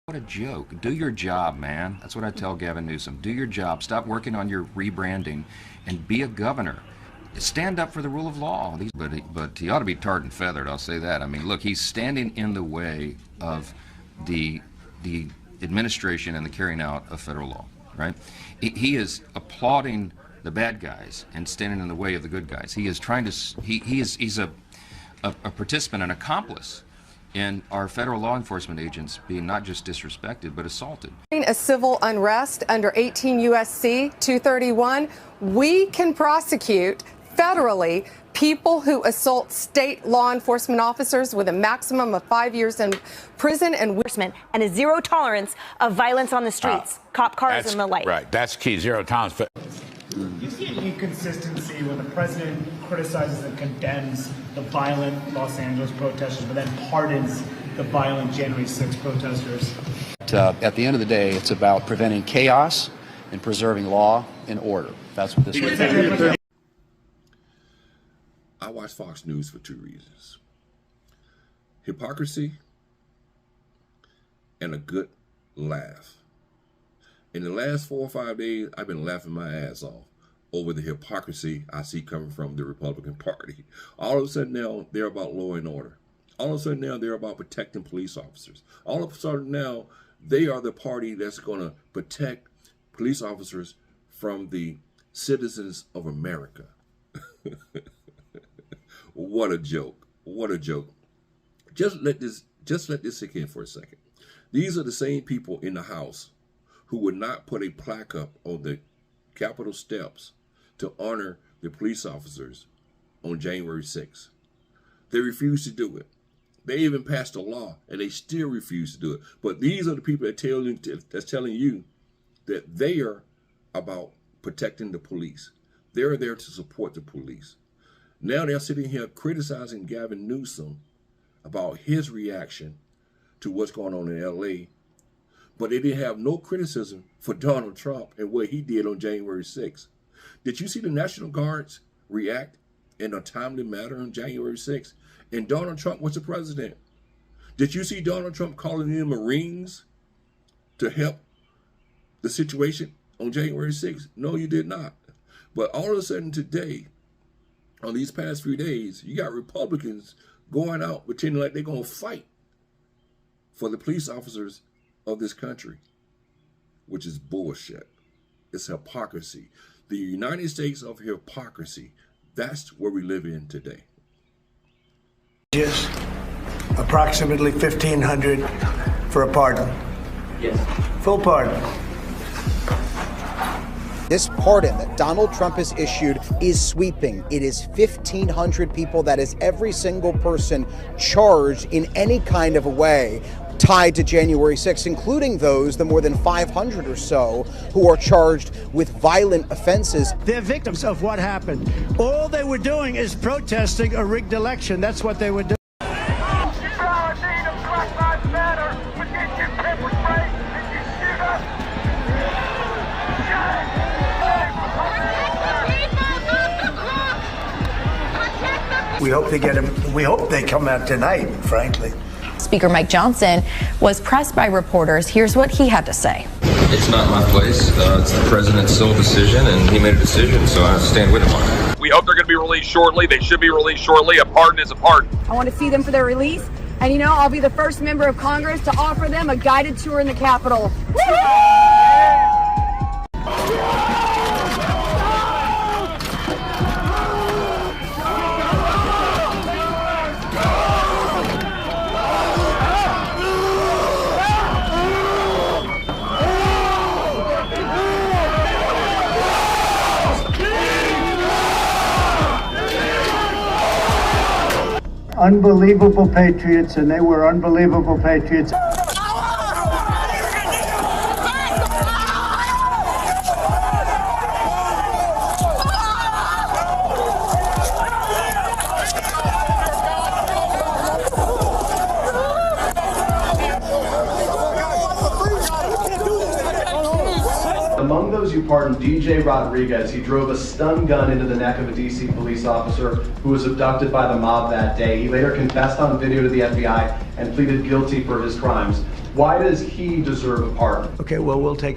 What a joke. Do your job, man. That's what I tell Gavin Newsom. Do your job. Stop working on your rebranding and be a governor. Stand up for the rule of law. But he ought to be tarred and feathered, I'll say that. I mean, look, he's standing in the way of the administration and the carrying out of federal law, right? He is applauding the bad guys and standing in the way of the good guys. He is trying to, he's a participant, an accomplice in our federal law enforcement agents being not just disrespected, but assaulted. A civil unrest under 18 U.S.C. 231, we can prosecute federally people who assault state law enforcement officers with a maximum of 5 years in prison and a zero tolerance of violence on the streets, cop cars and the like. Right, that's key, zero tolerance. Do you see an inconsistency when the president criticizes and condemns the violent Los Angeles protesters, but then pardons the violent January 6 protesters? At the end of the day, it's about preventing chaos and preserving law and order. That's what this is. I watch Fox News for two reasons: hypocrisy and a good laugh. In the last 4 or 5 days, I've been laughing my ass off over the hypocrisy I see coming from the Republican Party. All of a sudden now, they're about law and order. All of a sudden now, they're about protecting police officers. All of a sudden now, they are the party that's going to protect police officers from the citizens of America. What a joke. What a joke. Just let this sink in for a second. These are the same people in the House who would not put a plaque up on the Capitol steps to honor the police officers on January 6th. They refuse to do it. They even passed a law and they still refuse to do it. But these are the people that's telling you that they are about protecting the police. They're there to support the police. Now they're sitting here criticizing Gavin Newsom about his reaction to what's going on in LA. But they didn't have no criticism for Donald Trump and what he did on January 6th. Did you see the National Guards react in a timely manner on January 6th? And Donald Trump was the president. Did you see Donald Trump calling in Marines to help the situation on January 6th? No, you did not. But all of a sudden today, on these past few days, you got Republicans going out pretending like they're going to fight for the police officers of this country, which is bullshit. It's hypocrisy. The United States of hypocrisy. That's where we live in today. Yes, approximately 1,500 for a pardon. Yes. Full pardon. This pardon that Donald Trump has issued is sweeping. It is 1,500 people. That is every single person charged in any kind of a way tied to January 6th, including those, the more than 500 or so, who are charged with violent offenses. They're victims of what happened. All they were doing is protesting a rigged election. That's what they were doing. We hope they get him. We hope they come out tonight, frankly. Speaker Mike Johnson was pressed by reporters. Here's what he had to say. It's not my place. It's the president's sole decision, and he made a decision, so I stand with him on it. We hope they're going to be released shortly. They should be released shortly. A pardon is a pardon. I want to see them for their release. And, you know, I'll be the first member of Congress to offer them a guided tour in the Capitol. Unbelievable patriots, and they were unbelievable patriots. Among those you pardoned DJ Rodriguez. He drove a stun gun into the neck of a DC police officer who was abducted by the mob that day. He later confessed on video to the FBI and pleaded guilty for his crimes. Why does he deserve a pardon? Okay, well, we'll take